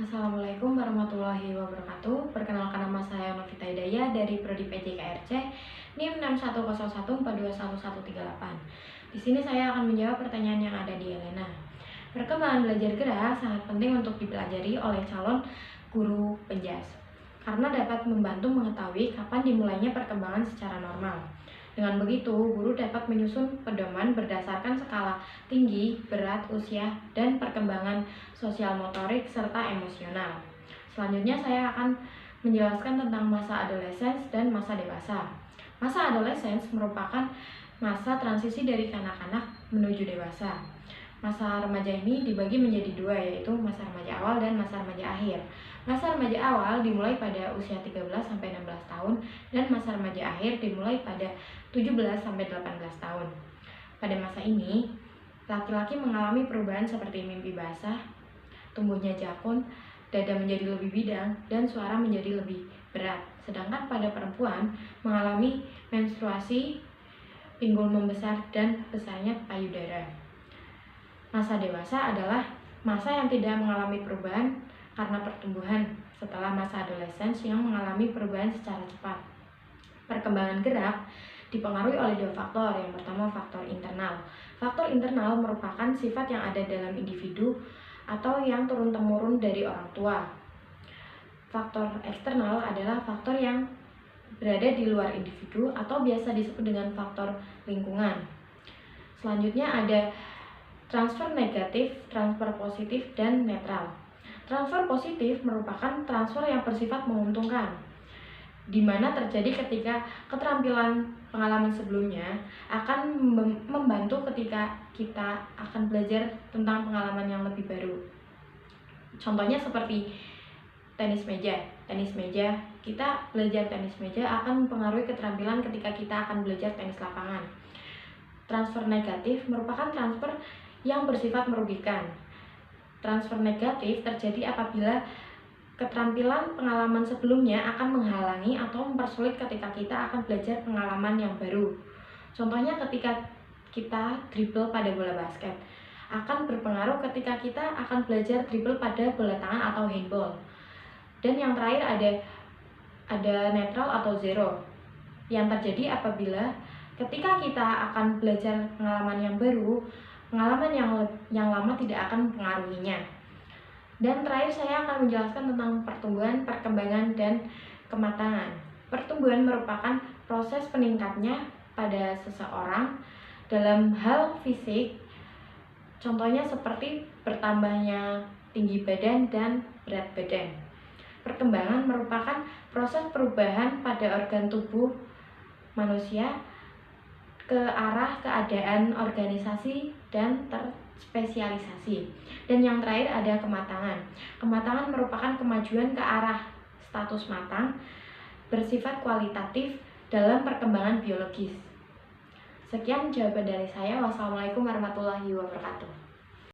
Assalamualaikum warahmatullahi wabarakatuh. Perkenalkan, nama saya Novita Hidayah dari Prodi PJKRC NIM 6101421138. Di sini saya akan menjawab pertanyaan yang ada di Elena. Perkembangan belajar gerak sangat penting untuk dipelajari oleh calon guru penjas karena dapat membantu mengetahui kapan dimulainya perkembangan secara normal. Dengan begitu, guru dapat menyusun pedoman berdasarkan skala tinggi, berat, usia, dan perkembangan sosial motorik serta emosional. Selanjutnya saya akan menjelaskan tentang masa adolescence dan masa dewasa. Masa adolescence merupakan masa transisi dari kanak-kanak menuju dewasa. Masa remaja ini dibagi menjadi dua, yaitu masa remaja awal dan masa remaja akhir. Masa remaja awal dimulai pada usia 13-16 tahun dan masa remaja akhir dimulai pada 17-18 tahun. Pada masa ini, laki-laki mengalami perubahan seperti mimpi basah, tumbuhnya jakun, dada menjadi lebih bidang, dan suara menjadi lebih berat. Sedangkan pada perempuan mengalami menstruasi, pinggul membesar, dan besarnya payudara. Masa dewasa adalah masa yang tidak mengalami perubahan karena pertumbuhan setelah masa adolescence yang mengalami perubahan secara cepat. Perkembangan gerak dipengaruhi oleh dua faktor. Yang pertama, faktor internal. Faktor internal merupakan sifat yang ada dalam individu atau yang turun-temurun dari orang tua. Faktor eksternal adalah faktor yang berada di luar individu atau biasa disebut dengan faktor lingkungan. Selanjutnya ada transfer negatif, transfer positif, dan netral. Transfer positif merupakan transfer yang bersifat menguntungkan, di mana terjadi ketika keterampilan pengalaman sebelumnya akan membantu ketika kita akan belajar tentang pengalaman yang lebih baru. Contohnya seperti tenis meja. Tenis meja, kita belajar tenis meja akan mempengaruhi keterampilan ketika kita akan belajar tenis lapangan. Transfer negatif merupakan transfer yang bersifat merugikan. Transfer negatif terjadi apabila keterampilan pengalaman sebelumnya akan menghalangi atau mempersulit ketika kita akan belajar pengalaman yang baru. Contohnya ketika kita dribble pada bola basket, akan berpengaruh ketika kita akan belajar dribble pada bola tangan atau handball. Dan yang terakhir ada netral atau zero, yang terjadi apabila ketika kita akan belajar pengalaman yang baru, pengalaman yang lama tidak akan mempengaruhinya. Dan terakhir saya akan menjelaskan tentang pertumbuhan, perkembangan, dan kematangan. Pertumbuhan merupakan proses peningkatnya pada seseorang dalam hal fisik, contohnya seperti bertambahnya tinggi badan dan berat badan. Perkembangan merupakan proses perubahan pada organ tubuh manusia ke arah keadaan organisasi dan terspesialisasi. Dan yang terakhir ada kematangan. Kematangan merupakan kemajuan ke arah status matang, bersifat kualitatif dalam perkembangan biologis. Sekian jawaban dari saya. Wassalamualaikum warahmatullahi wabarakatuh.